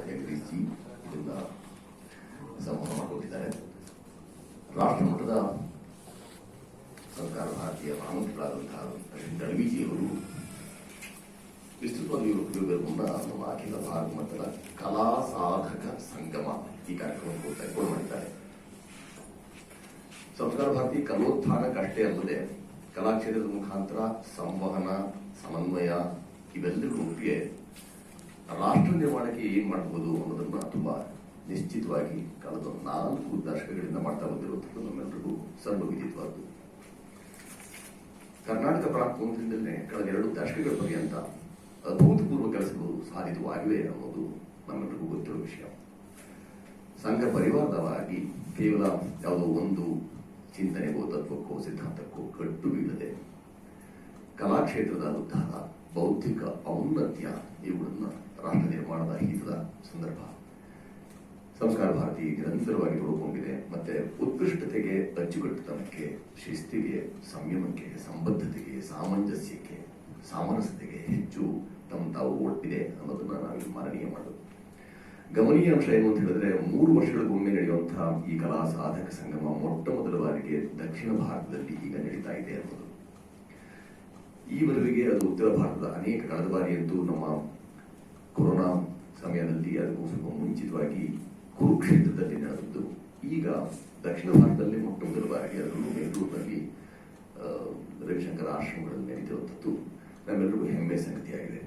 ಜಗದೀಶ್ ಇದನ್ನ ಸಂವಾದ ಮಾಡಿಕೊಟ್ಟಿದ್ದಾರೆ. ರಾಷ್ಟ್ರ ಮಟ್ಟದ ಸರ್ಕಾರ ಭಾರತೀಯ ಮಹಾಮಂತ್ರಿಗಳಾದಂತಹ ದಳವಿಜಿಯವರು ವಿಸ್ತೃತವಾಗಿ ಉಪಯೋಗದ ಮುನ್ನ ನಮ್ಮ ಅಖಿಲ ಭಾರತ ಮಟ್ಟದ ಕಲಾ ಸಾಧಕ ಸಂಗಮ ಈ ಕಾರ್ಯಕ್ರಮವನ್ನು ಕೈಗೊಳ್ಳು ಮಾಡಿದ್ದಾರೆ. ಸಂಸ್ಕಾರ ಭಾರತಿ ಕಲೋತ್ಥಾನಕ್ಕಷ್ಟೇ ಅಲ್ಲದೆ ಕಲಾಕ್ಷೇತ್ರದ ಮುಖಾಂತರ ಸಂವಹನ, ಸಮನ್ವಯ ಇವೆಲ್ಲರೂ ಒಟ್ಟಿಗೆ ರಾಷ್ಟ್ರ ನಿರ್ಮಾಣಕ್ಕೆ ಏನ್ ಮಾಡಬಹುದು ಅನ್ನೋದನ್ನ ತುಂಬಾ ನಿಶ್ಚಿತವಾಗಿ ಕಳೆದ 4 ದಶಕಗಳಿಂದ ಮಾಡ್ತಾ ಬಂದಿರುವಂಥದ್ದು ನಮ್ಮೆಲ್ಲರಿಗೂ ಸರ್ವವಿದಿತವಾದ್ದು. ಕರ್ನಾಟಕ ಪ್ರಾಂತ ಮುಖ್ಯಮಂತ್ರಿಯಿಂದಲೇ ಕಳೆದ 2 ದಶಕಗಳ ಪರ್ಯಂತ ಅಭೂತಪೂರ್ವ ಕೆಲಸಗಳು ಸಾಧಿತವಾಗಿವೆ ಅನ್ನೋದು ನಮ್ಮೆಲ್ಲರಿಗೂ ಗೊತ್ತಿರುವ ವಿಷಯ. ಸಂಘ ಪರಿವಾರವಾಗಿ ಕೇವಲ ಯಾವುದೋ ಒಂದು ಚಿಂತನೆಗೋ ತತ್ವಕ್ಕೋ ಸಿದ್ಧಾಂತಕ್ಕೋ ಕಟ್ಟು ಬೀಳದೆ ಕಲಾಕ್ಷೇತ್ರದ ಉದ್ಧಾರ, ಬೌದ್ಧಿಕ ಔನ್ನತ್ಯ ಇವುಗಳನ್ನ ರಾಷ್ಟ್ರ ನಿರ್ಮಾಣದ ಹಿತದ ಸಂದರ್ಭ ಸಂಸ್ಕಾರ ಭಾರತಿ ನಿರಂತರವಾಗಿ ನೋಡಿಕೊಂಡಿದೆ. ಮತ್ತೆ ಉತ್ಕೃಷ್ಟತೆಗೆ, ಅಚ್ಚುಕಟ್ಟುತನಕ್ಕೆ, ಶಿಸ್ತಿಗೆ, ಸಂಯಮಕ್ಕೆ, ಸಂಬದ್ಧತೆಗೆ, ಸಾಮಂಜಸ್ಯಕ್ಕೆ, ಸಾಮರಸ್ಯತೆಗೆ ಹೆಚ್ಚು ತಾವು ಓಡ್ತಿದೆ ಅನ್ನೋದನ್ನ ನಾವಿಲ್ಲಿ ಮಾನನೀಯ ಮಾಡೋದು. ಗಮನೀಯ ಅಂಶ ಏನು ಅಂತ ಹೇಳಿದ್ರೆ 3 ವರ್ಷಗಳಿಗೊಮ್ಮೆ ನಡೆಯುವಂತಹ ಈ ಕಲಾ ಸಾಧಕ ಸಂಗಮ ಮೊಟ್ಟ ಮೊದಲ ಬಾರಿಗೆ ದಕ್ಷಿಣ ಭಾರತದಲ್ಲಿ ಈಗ ನಡೀತಾ ಇದೆ ಅನ್ನೋದು. ಈವರೆಗೆ ಅದು ಉತ್ತರ ಭಾರತದ ಅನೇಕ ಕಳೆದ ಬಾರಿ ಅಂತೂ ನಮ್ಮ ಕೊರೋನಾ ಸಮಯದಲ್ಲಿ ಅದಕ್ಕೂ ಸ್ವಲ್ಪ ಮುಂಚಿತವಾಗಿ ಕುರುಕ್ಷೇತ್ರದಲ್ಲಿ ನಡೆದಿದ್ದು, ಈಗ ದಕ್ಷಿಣ ಭಾರತದಲ್ಲಿ ಮೊಟ್ಟ ಮೊದಲ ಬಾರಿಗೆ ಅದನ್ನು ಬೆಂಗಳೂರಿನಲ್ಲಿ ರವಿಶಂಕರ ಆಶ್ರಮಗಳಲ್ಲಿ ನಡೀತಿರುವಂಥದ್ದು ನಮ್ಮೆಲ್ಲರಿಗೂ ಹೆಮ್ಮೆ ಸಂಗತಿಯಾಗಿದೆ.